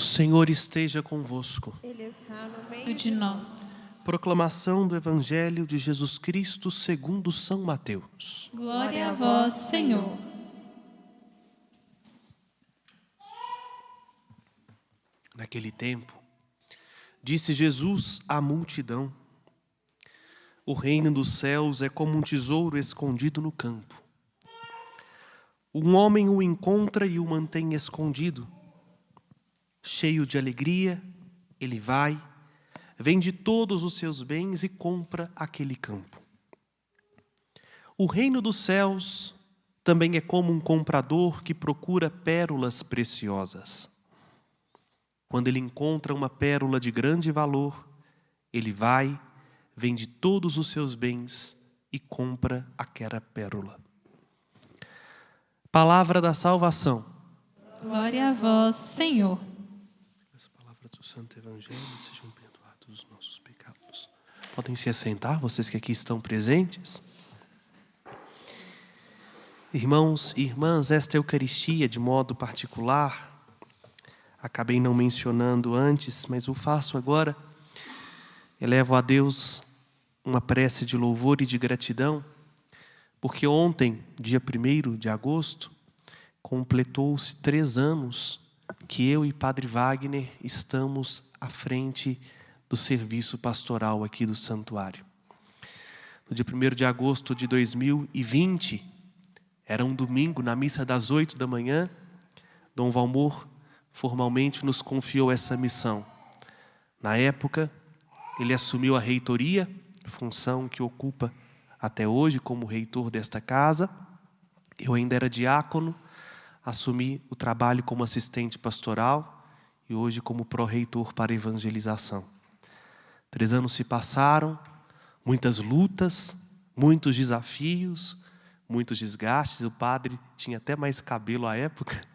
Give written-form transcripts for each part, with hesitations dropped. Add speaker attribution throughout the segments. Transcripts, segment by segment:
Speaker 1: Senhor esteja convosco.
Speaker 2: Ele está no meio de nós.
Speaker 1: Proclamação do Evangelho de Jesus Cristo segundo São Mateus.
Speaker 2: Glória a vós, Senhor.
Speaker 1: Naquele tempo, disse Jesus à multidão: o reino dos céus é como um tesouro escondido no campo. Um homem o encontra e o mantém escondido. Cheio de alegria, ele vai, vende todos os seus bens e compra aquele campo. O reino dos céus também é como um comprador que procura pérolas preciosas. Quando ele encontra uma pérola de grande valor, ele vai, vende todos os seus bens e compra aquela pérola. Palavra da salvação.
Speaker 2: Glória a vós, Senhor.
Speaker 1: As palavras do Santo Evangelho sejam perdoados os nossos pecados. Podem se assentar, vocês que aqui estão presentes. Irmãos e irmãs, esta Eucaristia, de modo particular, acabei não mencionando antes, mas o faço agora. Elevo a Deus uma prece de louvor e de gratidão, porque ontem, dia 1º de agosto, completou-se 3 anos que eu e Padre Wagner estamos à frente do serviço pastoral aqui do santuário. No dia 1º de agosto de 2020, era um domingo, na missa das 8 da manhã, Dom Valmor formalmente nos confiou essa missão. Na época, ele assumiu a reitoria, função que ocupa até hoje como reitor desta casa. Eu ainda era diácono, assumi o trabalho como assistente pastoral e hoje como pró-reitor para evangelização. 3 anos se passaram, muitas lutas, muitos desafios, muitos desgastes. O padre tinha até mais cabelo à época,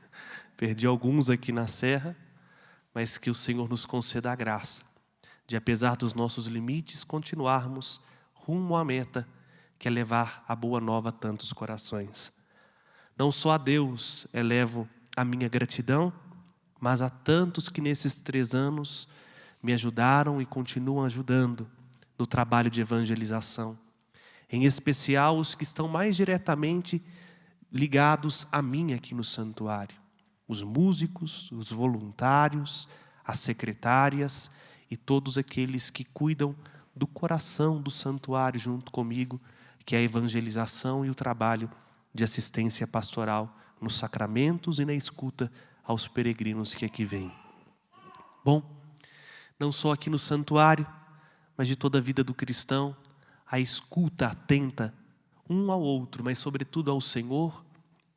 Speaker 1: perdi alguns aqui na serra, mas que o Senhor nos conceda a graça de, apesar dos nossos limites, continuarmos rumo à meta, que é levar a boa nova a tantos corações. Não só a Deus elevo a minha gratidão, mas a tantos que nesses 3 anos me ajudaram e continuam ajudando no trabalho de evangelização. Em especial os que estão mais diretamente ligados a mim aqui no santuário. Os músicos, os voluntários, as secretárias e todos aqueles que cuidam do coração do santuário junto comigo, que é a evangelização e o trabalho de assistência pastoral nos sacramentos e na escuta aos peregrinos que aqui vêm. Bom, não só aqui no santuário, mas de toda a vida do cristão, a escuta atenta um ao outro, mas sobretudo ao Senhor,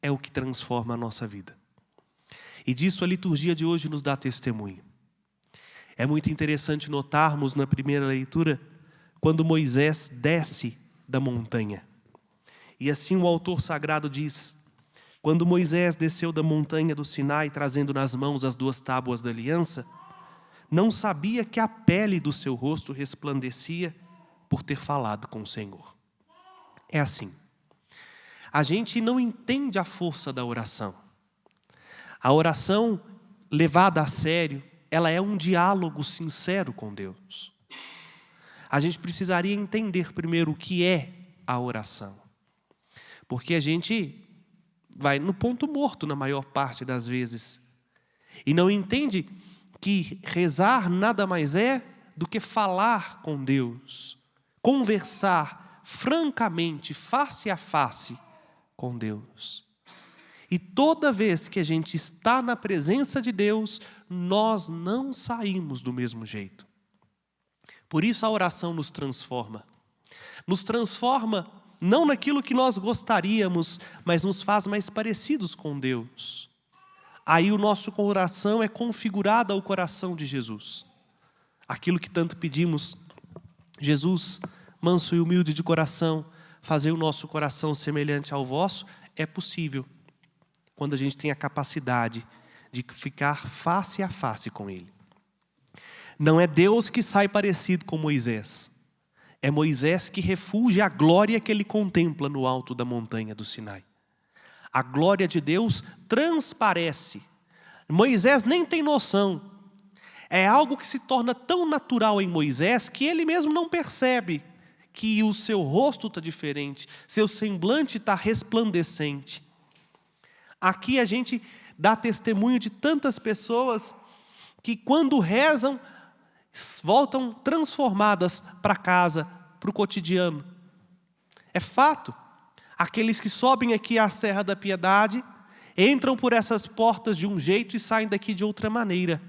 Speaker 1: é o que transforma a nossa vida. E disso a liturgia de hoje nos dá testemunho. É muito interessante notarmos na primeira leitura, quando Moisés desce da montanha. E assim o autor sagrado diz: quando Moisés desceu da montanha do Sinai, trazendo nas mãos as 2 tábuas da aliança, não sabia que a pele do seu rosto resplandecia por ter falado com o Senhor. É assim. A gente não entende a força da oração. A oração levada a sério, ela é um diálogo sincero com Deus. A gente precisaria entender primeiro o que é a oração. Porque a gente vai no ponto morto na maior parte das vezes. E não entende que rezar nada mais é do que falar com Deus. Conversar francamente, face a face com Deus. E toda vez que a gente está na presença de Deus, nós não saímos do mesmo jeito. Por isso a oração nos transforma. Nos transforma não naquilo que nós gostaríamos, mas nos faz mais parecidos com Deus. Aí o nosso coração é configurado ao coração de Jesus. Aquilo que tanto pedimos: Jesus, manso e humilde de coração, fazer o nosso coração semelhante ao vosso, é possível quando a gente tem a capacidade de ficar face a face com Ele. Não é Deus que sai parecido com Moisés. É Moisés que refugia a glória que ele contempla no alto da montanha do Sinai. A glória de Deus transparece. Moisés nem tem noção É algo que se torna tão natural em Moisés que ele mesmo não percebe que o seu rosto está diferente, seu semblante está resplandecente. Aqui a gente dá testemunho de tantas pessoas que quando rezam, voltam transformadas para casa, para o cotidiano. É fato. Aqueles que sobem aqui à Serra da Piedade, entram por essas portas de um jeito e saem daqui de outra maneira,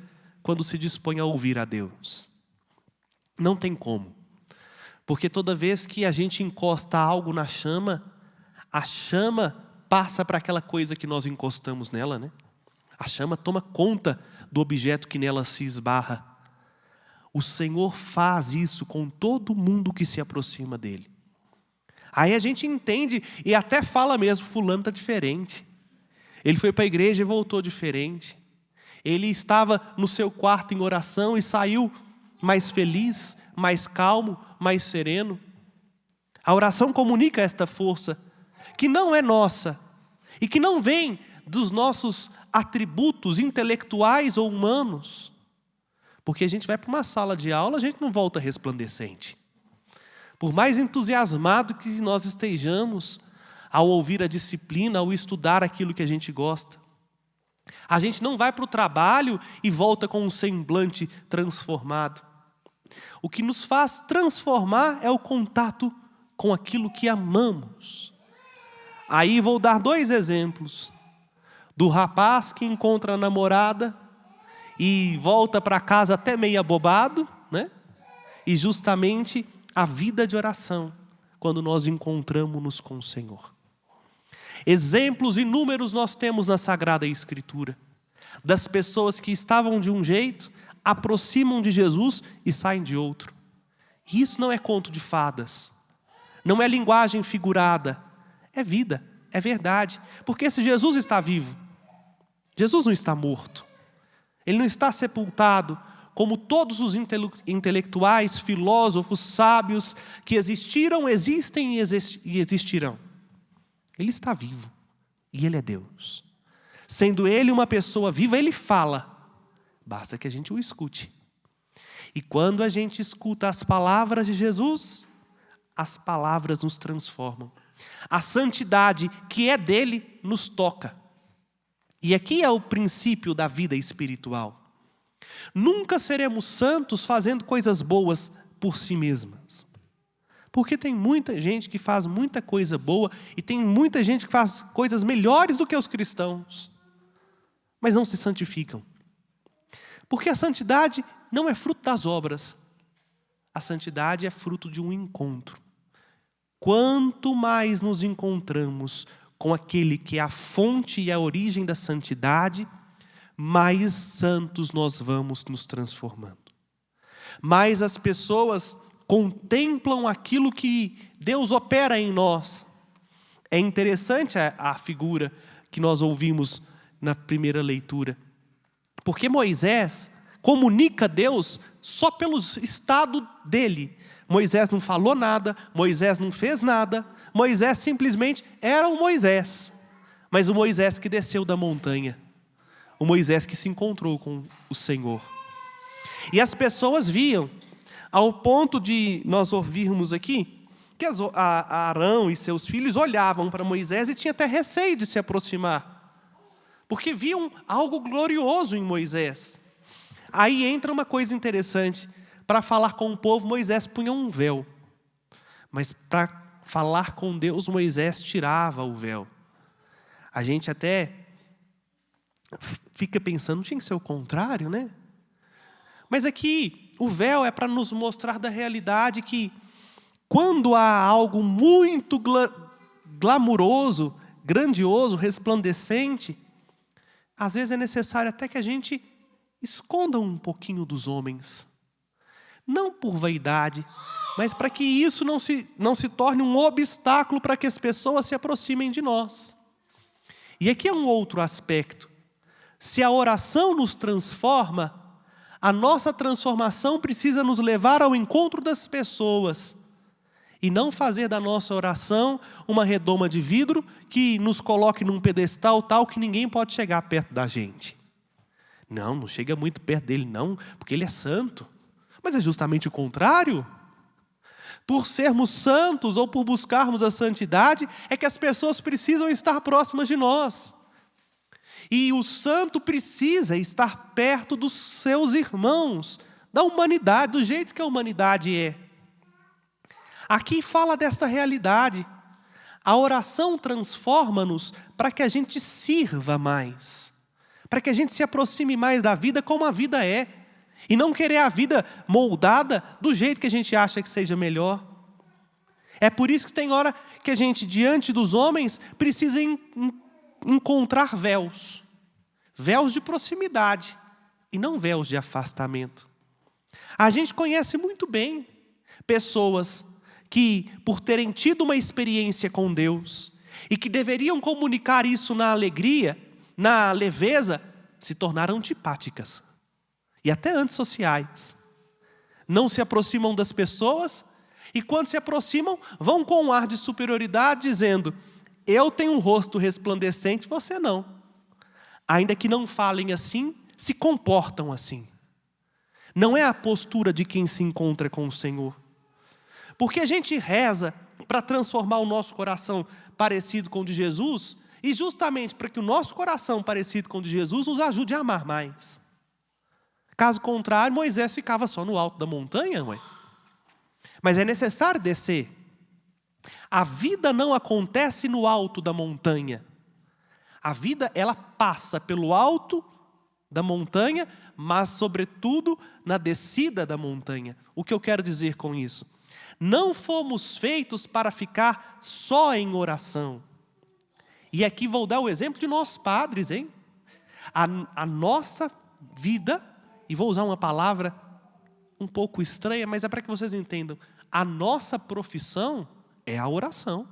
Speaker 1: quando se dispõem a ouvir a Deus. Não tem como. Porque toda vez que a gente encosta algo na chama, a chama passa para aquela coisa que nós encostamos nela, né? A chama toma conta do objeto que nela se esbarra. O Senhor faz isso com todo mundo que se aproxima dele. Aí a gente entende e até fala mesmo, fulano está diferente. Ele foi para a igreja e voltou diferente. Ele estava no seu quarto em oração e saiu mais feliz, mais calmo, mais sereno. A oração comunica esta força, que não é nossa, e que não vem dos nossos atributos intelectuais ou humanos. Porque a gente vai para uma sala de aula, a gente não volta resplandecente. Por mais entusiasmado que nós estejamos ao ouvir a disciplina, ao estudar aquilo que a gente gosta, a gente não vai para o trabalho e volta com um semblante transformado. O que nos faz transformar é o contato com aquilo que amamos. Aí vou dar 2 exemplos. Do rapaz que encontra a namorada e volta para casa até meio abobado, né? E justamente a vida de oração, quando nós encontramos-nos com o Senhor. Exemplos inúmeros nós temos na Sagrada Escritura, das pessoas que estavam de um jeito, aproximam de Jesus e saem de outro. E isso não é conto de fadas, não é linguagem figurada, é vida, é verdade. Porque se Jesus está vivo, Jesus não está morto, Ele não está sepultado, como todos os intelectuais, filósofos, sábios que existiram, existem e existirão. Ele está vivo e Ele é Deus. Sendo Ele uma pessoa viva, Ele fala. Basta que a gente o escute. E quando a gente escuta as palavras de Jesus, as palavras nos transformam. A santidade que é dele nos toca. E aqui é o princípio da vida espiritual. Nunca seremos santos fazendo coisas boas por si mesmas. Porque tem muita gente que faz muita coisa boa e tem muita gente que faz coisas melhores do que os cristãos, mas não se santificam. Porque a santidade não é fruto das obras. A santidade é fruto de um encontro. Quanto mais nos encontramos com aquele que é a fonte e a origem da santidade, mais santos nós vamos nos transformando. Mais as pessoas contemplam aquilo que Deus opera em nós. É interessante a figura que nós ouvimos na primeira leitura. Porque Moisés comunica Deus só pelo estado dele. Moisés não falou nada, Moisés não fez nada, Moisés simplesmente era o Moisés. Mas o Moisés que desceu da montanha, o Moisés que se encontrou com o Senhor. E as pessoas viam, ao ponto de nós ouvirmos aqui, que Arão e seus filhos olhavam para Moisés e tinham até receio de se aproximar. Porque viam algo glorioso em Moisés. Aí entra uma coisa interessante. Para falar com o povo, Moisés punha um véu. Mas para falar com Deus, Moisés tirava o véu. A gente até fica pensando, tinha que ser o contrário, né? Mas aqui, o véu é para nos mostrar da realidade que quando há algo muito glamuroso, grandioso, resplandecente, às vezes é necessário até que a gente esconda um pouquinho dos homens. Não por vaidade, mas para que isso não se torne um obstáculo para que as pessoas se aproximem de nós. E aqui é um outro aspecto. Se a oração nos transforma, a nossa transformação precisa nos levar ao encontro das pessoas. E não fazer da nossa oração uma redoma de vidro que nos coloque num pedestal tal que ninguém pode chegar perto da gente. Não chega muito perto dele, não, porque ele é santo. Mas é justamente o contrário. Por sermos santos ou por buscarmos a santidade, é que as pessoas precisam estar próximas de nós. E o santo precisa estar perto dos seus irmãos, da humanidade, do jeito que a humanidade é. Aqui fala desta realidade. A oração transforma-nos para que a gente sirva mais, para que a gente se aproxime mais da vida como a vida é, e não querer a vida moldada do jeito que a gente acha que seja melhor. É por isso que tem hora que a gente, diante dos homens, precisa encontrar véus. Véus de proximidade e não véus de afastamento. A gente conhece muito bem pessoas que, por terem tido uma experiência com Deus e que deveriam comunicar isso na alegria, na leveza, se tornaram antipáticas e até antissociais. Não se aproximam das pessoas e, quando se aproximam, vão com um ar de superioridade, dizendo: eu tenho um rosto resplandecente, você não. Ainda que não falem assim, se comportam assim. Não é a postura de quem se encontra com o Senhor. Porque a gente reza para transformar o nosso coração parecido com o de Jesus, e justamente para que o nosso coração parecido com o de Jesus nos ajude a amar mais. Caso contrário, Moisés ficava só no alto da montanha, ué. Mas é necessário descer. A vida não acontece no alto da montanha. A vida, ela passa pelo alto da montanha, mas sobretudo na descida da montanha. O que eu quero dizer com isso? Não fomos feitos para ficar só em oração. E aqui vou dar o exemplo de nós padres, hein? A nossa vida, e vou usar uma palavra um pouco estranha, mas é para que vocês entendam. A nossa profissão é a oração.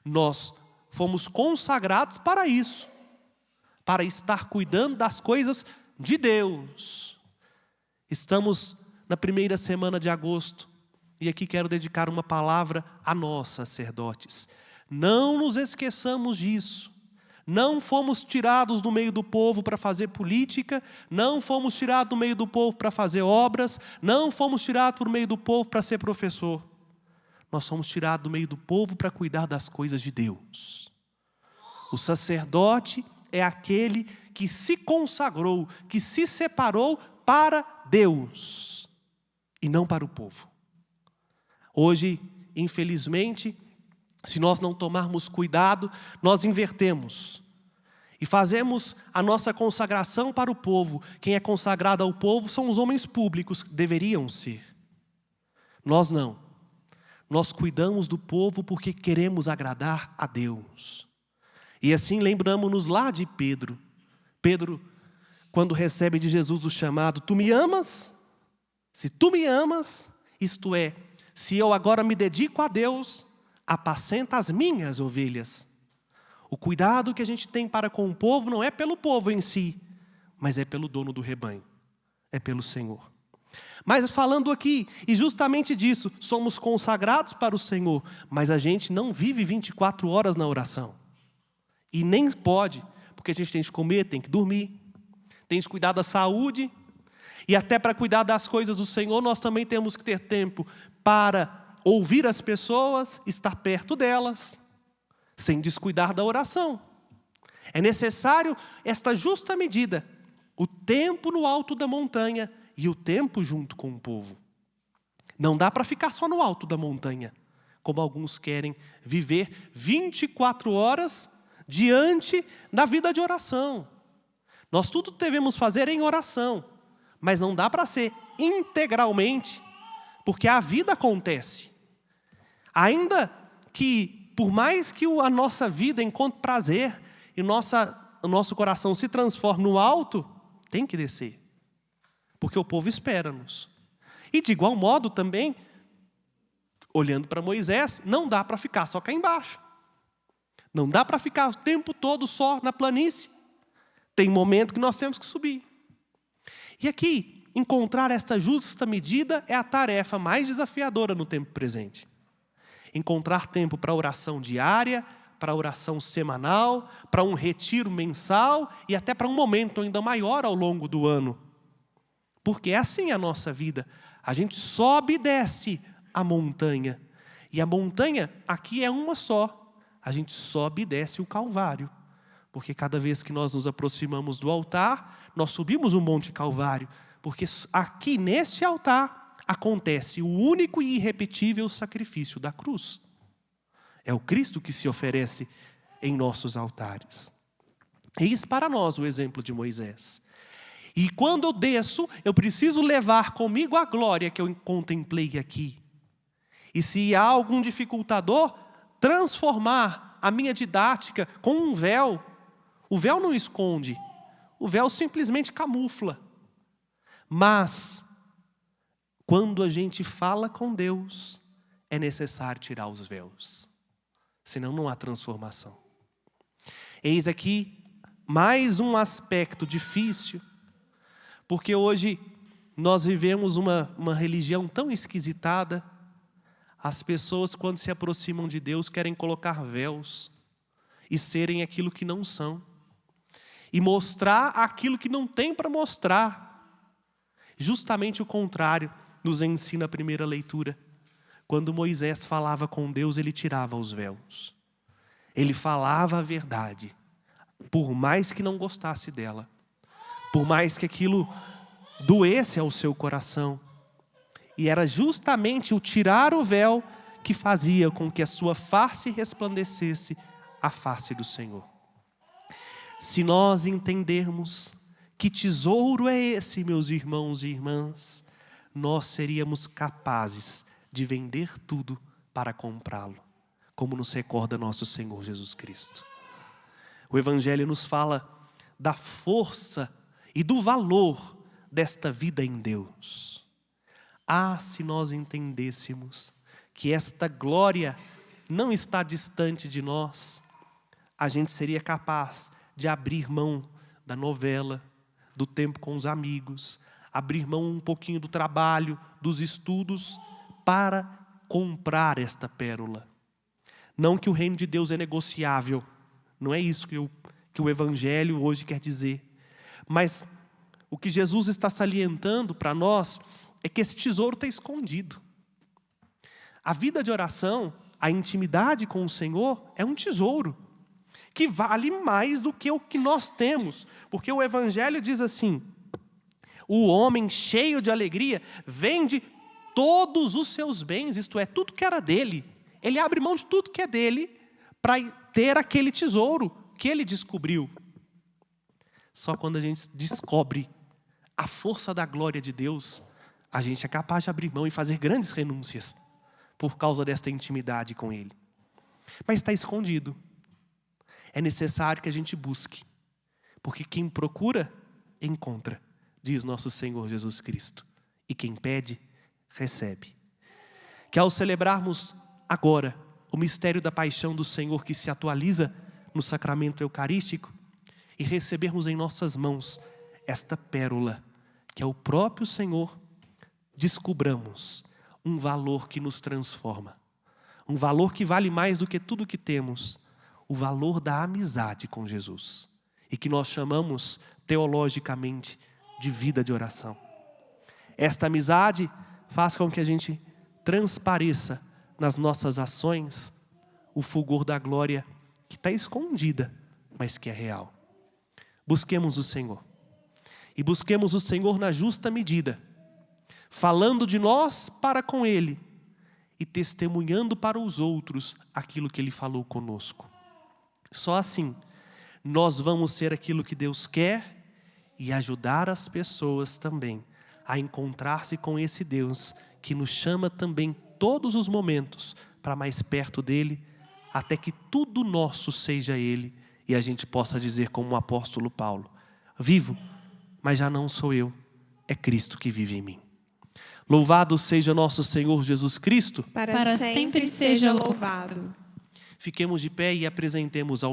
Speaker 1: Nós fomos consagrados para isso, para estar cuidando das coisas de Deus. Estamos na primeira semana de agosto, e aqui quero dedicar uma palavra a nós, sacerdotes. Não nos esqueçamos disso. Não fomos tirados do meio do povo para fazer política, não fomos tirados do meio do povo para fazer obras, não fomos tirados do meio do povo para ser professor. Nós somos tirados do meio do povo para cuidar das coisas de Deus. O sacerdote é aquele que se consagrou, que se separou para Deus e não para o povo. Hoje, infelizmente, se nós não tomarmos cuidado, nós invertemos e fazemos a nossa consagração para o povo. Quem é consagrado ao povo são os homens públicos, que deveriam ser. Nós não. Nós cuidamos do povo porque queremos agradar a Deus. E assim lembramos-nos lá de Pedro. Pedro, quando recebe de Jesus o chamado: tu me amas? Se tu me amas, isto é, se eu agora me dedico a Deus, apacenta as minhas ovelhas. O cuidado que a gente tem para com o povo não é pelo povo em si, mas é pelo dono do rebanho, é pelo Senhor. Mas falando aqui, e justamente disso, somos consagrados para o Senhor, mas a gente não vive 24 horas na oração. E nem pode, porque a gente tem que comer, tem que dormir, tem que cuidar da saúde, e até para cuidar das coisas do Senhor, nós também temos que ter tempo para ouvir as pessoas, estar perto delas, sem descuidar da oração. É necessário esta justa medida, o tempo no alto da montanha e o tempo junto com o povo. Não dá para ficar só no alto da montanha, como alguns querem viver 24 horas diante da vida de oração. Nós tudo devemos fazer em oração, mas não dá para ser integralmente, porque a vida acontece. Ainda que, por mais que a nossa vida encontre prazer e o nosso coração se transforme no alto, tem que descer, porque o povo espera-nos. E de igual modo também, olhando para Moisés, não dá para ficar só cá embaixo. Não dá para ficar o tempo todo só na planície. Tem momento que nós temos que subir. E aqui, encontrar esta justa medida é a tarefa mais desafiadora no tempo presente. Encontrar tempo para oração diária, para a oração semanal, para um retiro mensal e até para um momento ainda maior ao longo do ano. Porque é assim a nossa vida. A gente sobe e desce a montanha. E a montanha aqui é uma só. A gente sobe e desce o Calvário. Porque cada vez que nós nos aproximamos do altar, nós subimos o Monte Calvário. Porque aqui nesse altar acontece o único e irrepetível sacrifício da cruz. É o Cristo que se oferece em nossos altares. Eis para nós o exemplo de Moisés. E quando eu desço, eu preciso levar comigo a glória que eu contemplei aqui. E se há algum dificultador, transformar a minha didática com um véu. O véu não esconde, o véu simplesmente camufla. Mas, quando a gente fala com Deus, é necessário tirar os véus. Senão não há transformação. Eis aqui mais um aspecto difícil, porque hoje nós vivemos uma religião tão esquisitada. As pessoas, quando se aproximam de Deus, querem colocar véus e serem aquilo que não são. E mostrar aquilo que não tem para mostrar. Justamente o contrário nos ensina a primeira leitura. Quando Moisés falava com Deus, ele tirava os véus. Ele falava a verdade, por mais que não gostasse dela. Por mais que aquilo doesse ao seu coração. E era justamente o tirar o véu que fazia com que a sua face resplandecesse a face do Senhor. Se nós entendermos que tesouro é esse, meus irmãos e irmãs, nós seríamos capazes de vender tudo para comprá-lo, como nos recorda nosso Senhor Jesus Cristo. O Evangelho nos fala da força e do valor desta vida em Deus. Ah, se nós entendêssemos que esta glória não está distante de nós, a gente seria capaz de abrir mão da novela, do tempo com os amigos, abrir mão um pouquinho do trabalho, dos estudos, para comprar esta pérola. Não que o reino de Deus é negociável, não é isso que o Evangelho hoje quer dizer. Mas o que Jesus está salientando para nós é que esse tesouro está escondido. A vida de oração, a intimidade com o Senhor é um tesouro que vale mais do que o que nós temos. Porque o Evangelho diz assim: o homem cheio de alegria vende todos os seus bens, isto é, tudo que era dele. Ele abre mão de tudo que é dele para ter aquele tesouro que ele descobriu. Só quando a gente descobre a força da glória de Deus, a gente é capaz de abrir mão e fazer grandes renúncias por causa desta intimidade com Ele. Mas está escondido. É necessário que a gente busque, porque quem procura, encontra, diz nosso Senhor Jesus Cristo. E quem pede, recebe. Que ao celebrarmos agora o mistério da paixão do Senhor que se atualiza no sacramento eucarístico e recebermos em nossas mãos esta pérola, que é o próprio Senhor, descubramos um valor que nos transforma, um valor que vale mais do que tudo que temos, o valor da amizade com Jesus, e que nós chamamos teologicamente de vida de oração. Esta amizade faz com que a gente transpareça nas nossas ações o fulgor da glória que está escondida, mas que é real. Busquemos o Senhor. E busquemos o Senhor na justa medida, falando de nós para com Ele e testemunhando para os outros aquilo que Ele falou conosco. Só assim nós vamos ser aquilo que Deus quer e ajudar as pessoas também a encontrar-se com esse Deus que nos chama também todos os momentos para mais perto dEle, até que tudo nosso seja Ele e a gente possa dizer como o apóstolo Paulo: vivo, mas já não sou eu, é Cristo que vive em mim. Louvado seja nosso Senhor Jesus Cristo.
Speaker 2: Para sempre seja louvado.
Speaker 1: Fiquemos de pé e apresentemos ao